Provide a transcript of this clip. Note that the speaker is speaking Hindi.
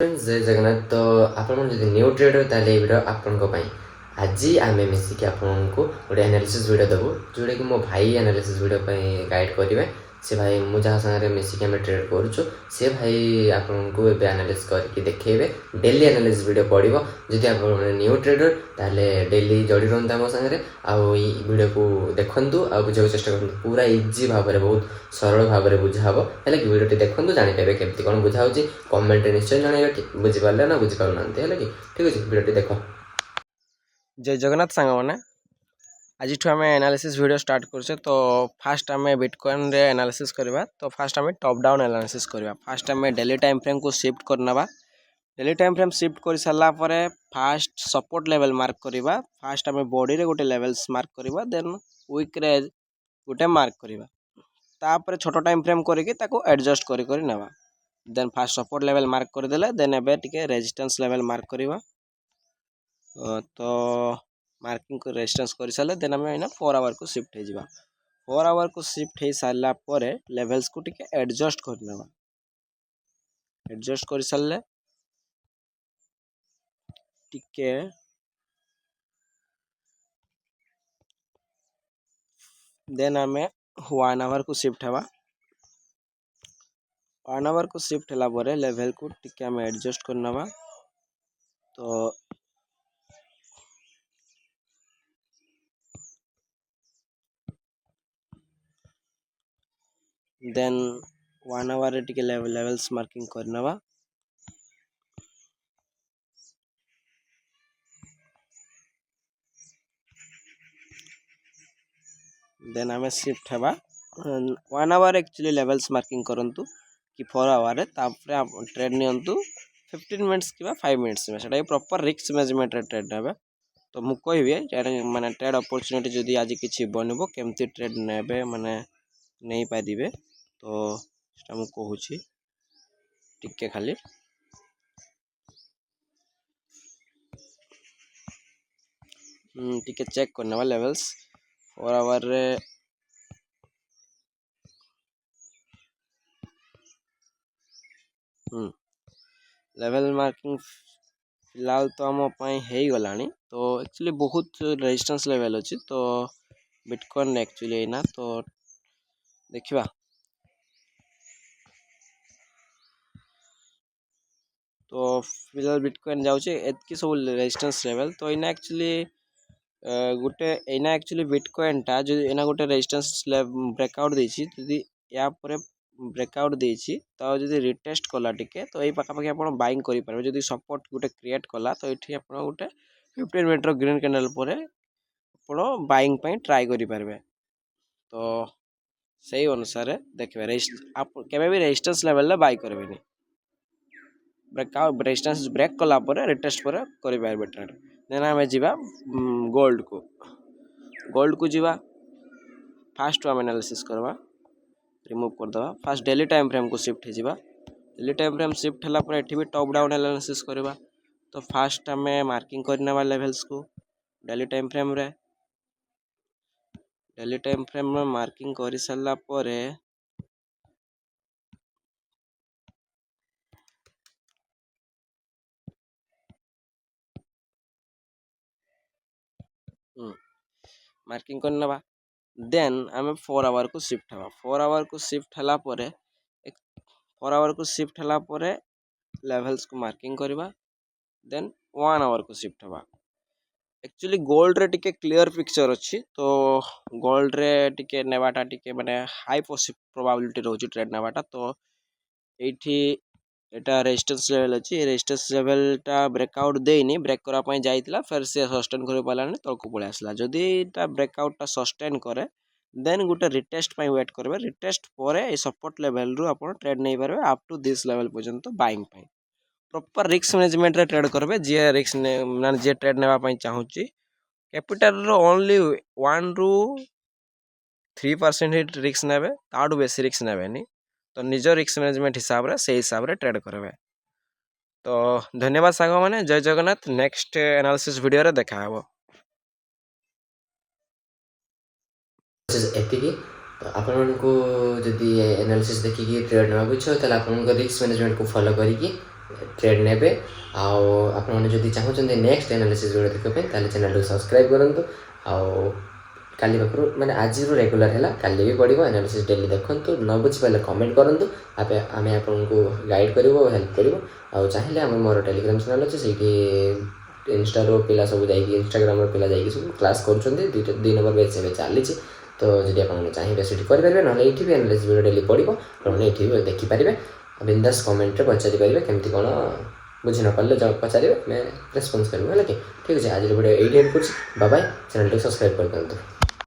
जय जगन्नाथ। तो आपण जब न्यू ट्रेडर ताले वीडियो आपण आज आम मिसिक आपको गोटे एनालिसिस वीडियो देवु जोटा कि मो भाई एनालिसिस वीडियो गाइड करेंगे। से भाई मुझे जहाँ सागर मिसिक आम ट्रेड करुचु से भाई आपको एनालिस करके देखेबे। डेली एनालिसिस वीडियो पड़ो जदि आप न्यू ट्रेडर ताले डेली जड़ी रुहत आम सागर वीडियो को देखु आ बुझा चेष्टा करूँ। पूरा इजी भाव में बहुत सरल भाव में बुझा हम है कि वीडियो देखते जानीपारे केमती कौन बुझा कमेंट निश्चय जनइबे बुझीपारे ना बुझीपार ना है कि ठीक अच्छे वीडियो देख। जय जगन्नाथ सांग मैंने आज आम एनालिसिस वीडियो स्टार्ट कर। तो फास्ट आम बिटकॉइन रे एनालिसिस करवा। तो फास्ट आम टॉप डाउन एनालिसिस करवा। फास्ट आम डेली टाइम फ्रेम को शिफ्ट करना। डेली टाइम फ्रेम शिफ्ट कर सारा फास्ट सपोर्ट लेवल मार्क करवा। फास्ट आम बॉडी रे गोटे लेवल्स मार्क करवा। देन वीक रे गोटे मार्क करवा। तापर छोट टाइम फ्रेम करके एडजस्ट कर नेवा। Then fast support level mark करदेले। देन एबे टिके रेजिस्टेंस लेवल मार्क करवा। तो मार्किंग को रेजिस्टेंस कर सारे देन आम 4 आवर को शिफ्ट हो जावा। 4 आवर को शिफ्ट हो सारा लेवल्स को टिके एडजस्ट करनेवा। एडजस्ट कर सारे टिके देन आम 1 आवर को शिफ्ट हवा। 1 आवर को शिफ्ट है लेवल को टिके आम एडजस्ट करनेवा। तो देन 1 आवर रे टिके लेवल्स मार्किंग करनेवा। देन आम शिफ्ट हवा 1 आवर एक्चुअली लेवल्स मार्किंग करंतु कि 4 आवर ट्रेड नियंतु 15 मिनट्स कि 5 मिनट्स में सेटा प्रॉपर रिस्क मैनेजमेंट रे ट्रेड नेबे। तो मु कहबी माने ट्रेड अपॉर्चुनिटी जदि आज किछि बनबो केमती ट्रेड नेबे माने नहीं पारिबे। तो सेटा मु कहूची टिके खाली टिके चेक करनेवा लेवल्स 4 आवर रे। लेवल मार्किंग फिलहाल तो आम हो गला। तो एक्चुअली बहुत रेजिस्टेंस लेवल अच्छी। तो बिटकॉइन एक्चुअली ना तो देखा। तो फिलहाल बिटकॉइन जाऊँचे एतकी सब रेजिस्टेंस लेवल। तो इना एक्चुअली गोटे एना एक्चुअली बिटकॉइन टा जो एना गोटे रेजिस्टेंस ब्रेकआउट देछि जदि या परे ब्रेकआउट देछि तो जदि रिटेस्ट कला टिके तो एई पाखापाखि आपण बाइंग करि पारबे। जदि सपोर्ट गोटे क्रिएट कला तो एठी आपण गोटे 15 मिनट ग्रीन कैंडल पर आपण बाइंग पई ट्राई करि पारबे। तो सही अनुसार देखबे आप केबे भी रेजिस्टेंस लेवल ले बाय करबेनी। ब्रेकआउट रेजिस्टेंस ब्रेक कला पर रिटेस्ट पर करि पारबे ट्रेड। देन आमे जिबा गोल्ड को जीवा। फास्ट आम एनालिसिस करवा रिमूव कर दवा। फास्ट डेली टाइम फ्रेम को शिफ्ट हो जावा। डेली टाइम फ्रेम शिफ्ट होला पर एठी भी टॉप डाउन एनालिसिस करवा। तो फास्ट आम मार्किंग करनेवा लेवल्स को डेली टाइम फ्रेम रे। डेली टाइम फ्रेम में मार्किंग कर सारा पर मार्किंग करनेवा। देन आम 4 आवर को शिफ्ट हवा। 4 आवर को शिफ्ट हला पर 4 आवर को शिफ्ट हला पर लेवल्स को मार्किंग करवा। देन 1 आवर को शिफ्ट हवा। एक्चुअली गोल्ड रे टिके क्लियर पिक्चर अच्छी। तो गोल्ड रे टिके नेवाटा टिके माने हाई प्रोबेबिलिटी रोची ट्रेड नेवाटा। तो एठी एटा रेजिस्टेंस लेवल अच्छी। रेजिस्टेंस लेवल टा ब्रेकआउट देनी ब्रेक करा पई जाइतिला फिर से सस्टेन कर पालानी तळको पळे आसला। जदी एटा ब्रेकआउट टा सस्टेन करे देन गुटे रिटेस्ट पई वेट करबे। रिटेस्ट परे ए सपोर्ट लेवल रु आपण ट्रेड नै परबे अप टू दिस लेवल पर्यंत बाइंग पई। प्रॉपर रिस्क मैनेजमेंट रे ट्रेड करबे। जे रिस्क माने जे ट्रेड नेवा पई चाहूची कैपिटल रो ओनली 1 रु 3% ही रिस्क नेबे ताडू बेसी रिस्क नेबेनी। तो निज रिस्क मैनेजमेंट हिसाब रे से हिसाब रे ट्रेड करबे। तो धन्यवाद सांग माने। जय जगन्नाथ। नेक्स्ट एनालिसिस वीडियो रे देखा हबो। एतिकी तो आपको जदि एनालिसिस देखिए ट्रेड ना इच्छा हो रिस्क मैनेजमेंट को फॉलो करिकी ट्रेड नेबे आपने जदि चाहते नेक्स्ट एनालिसिस वीडियो देखा ताले चैनल को सब्सक्राइब करूँ काली पाखु मैंने आज रेगुलर है काली भी पड़ो एनालिसिस डेली देखूँ न बुझीपारे कमेंट करूँ आम आपको गाइड कर हेल्प कर चाहिए आम मोर टेलीग्राम चैनल अच्छे से इंस्टार पिला सब जा इंस्टाग्राम पिला जा सब क्लास कर 2 नंबर बैच से चली तो जब आप चाहिए सीट करेंगे ना ये भी एनालिसिस वीडियो डेली पड़ो आपने देखिपारे बिंदास कमेंट पचारि पारे केमती कौन बुझी न पारे पचारे मैं रेस्पन्स करूँ है कि ठीक है आज वीडियो ये एंड कर बाय चैनल को सब्सक्राइब कर दिखाँ।